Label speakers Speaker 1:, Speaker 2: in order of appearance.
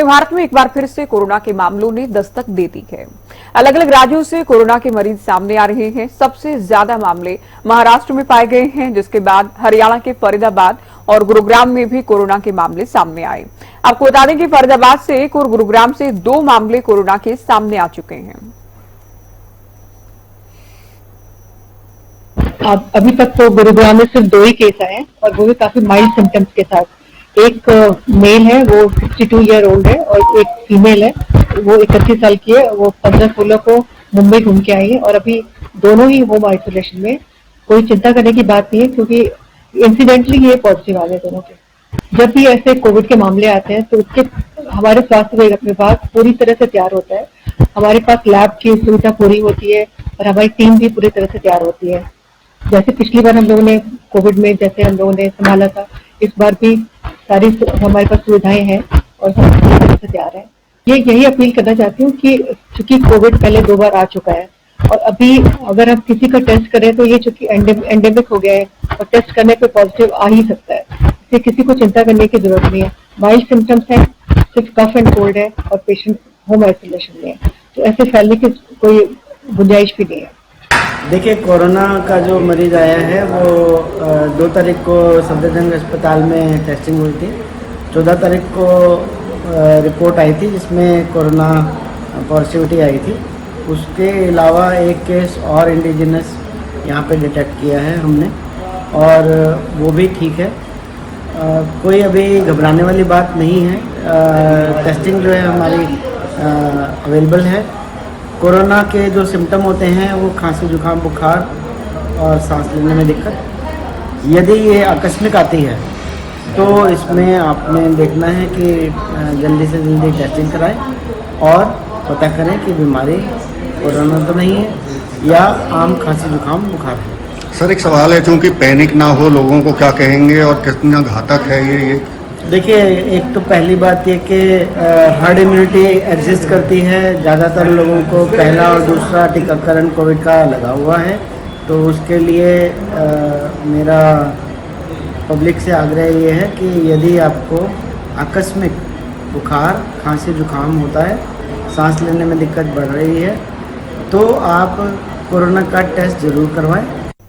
Speaker 1: वहीं भारत में एक बार फिर से कोरोना के मामलों ने दस्तक दे दी है। अलग अलग राज्यों से कोरोना के मरीज सामने आ रहे हैं। सबसे ज्यादा मामले महाराष्ट्र में पाए गए हैं, जिसके बाद हरियाणा के फरीदाबाद और गुरुग्राम में भी कोरोना के मामले सामने आए। आपको बता दें कि फरीदाबाद से 1 और गुरुग्राम से 2 मामले कोरोना के सामने आ चुके हैं।
Speaker 2: अभी तक तो गुरुग्राम में सिर्फ 2 ही केस आए हैं और वो भी काफी माइल्ड सिम्टम्स के साथ। एक मेल है, वो 62 ईयर ओल्ड है, और एक फीमेल है, वो 31 साल की है। वो 15-16 को मुंबई घूम के आई है और अभी दोनों ही होम आइसोलेशन में। कोई चिंता करने की बात नहीं है, क्योंकि इंसिडेंटली ये पॉजिटिव आ गए दोनों के। जब भी ऐसे कोविड के मामले आते हैं तो उसके हमारे स्वास्थ्य विभाग पूरी तरह से तैयार होता है। हमारे पास लैब की सुविधा पूरी होती है और हमारी टीम भी पूरी तरह से तैयार होती है। जैसे पिछली बार हम लोगों ने कोविड में जैसे हम लोगों ने संभाला था, इस बार भी सारी हमारे पास सुविधाएं हैं और हम पूरी तरह से तैयार हैं। यही अपील करना चाहती हूँ कि चूंकि कोविड पहले 2 बार आ चुका है और अभी अगर हम किसी का टेस्ट करें तो ये चूंकि एंडेमिक हो गया है और टेस्ट करने पे पॉजिटिव आ ही सकता है, इसलिए किसी को चिंता करने की जरूरत नहीं है। माइल्ड सिम्टम्स हैं, सिर्फ कफ एंड कोल्ड है और पेशेंट होम आइसोलेशन में है, तो ऐसे फैलने की कोई गुंजाइश भी नहीं है।
Speaker 3: देखिए, कोरोना का जो मरीज आया है वो 2 तारीख को सफदरजंग अस्पताल में टेस्टिंग हुई थी। 14 तारीख को रिपोर्ट आई थी जिसमें कोरोना पॉजिटिविटी आई थी। उसके अलावा एक केस और इंडिजिनस यहाँ पे डिटेक्ट किया है हमने, और वो भी ठीक है। कोई अभी घबराने वाली बात नहीं है। टेस्टिंग जो है हमारी अवेलेबल है। कोरोना के जो सिम्टम होते हैं वो खांसी, जुकाम, बुखार और सांस लेने में दिक्कत। यदि ये आकस्मिक आती है तो इसमें आपने देखना है कि जल्दी से जल्दी टेस्टिंग कराएं और पता करें कि बीमारी कोरोना तो नहीं है या आम खांसी, जुकाम, बुखार है।
Speaker 4: सर, एक सवाल है, क्योंकि पैनिक ना हो, लोगों को क्या कहेंगे और कितना घातक है ये?
Speaker 3: देखिए, एक तो पहली बात ये कि हर्ड इम्यूनिटी एग्जिस्ट करती है। ज़्यादातर लोगों को पहला और दूसरा टीकाकरण कोविड का लगा हुआ है, तो उसके लिए मेरा पब्लिक से आग्रह ये है कि यदि आपको आकस्मिक बुखार, खांसी, जुकाम होता है, सांस लेने में दिक्कत बढ़ रही है, तो आप कोरोना का टेस्ट ज़रूर करवाएं।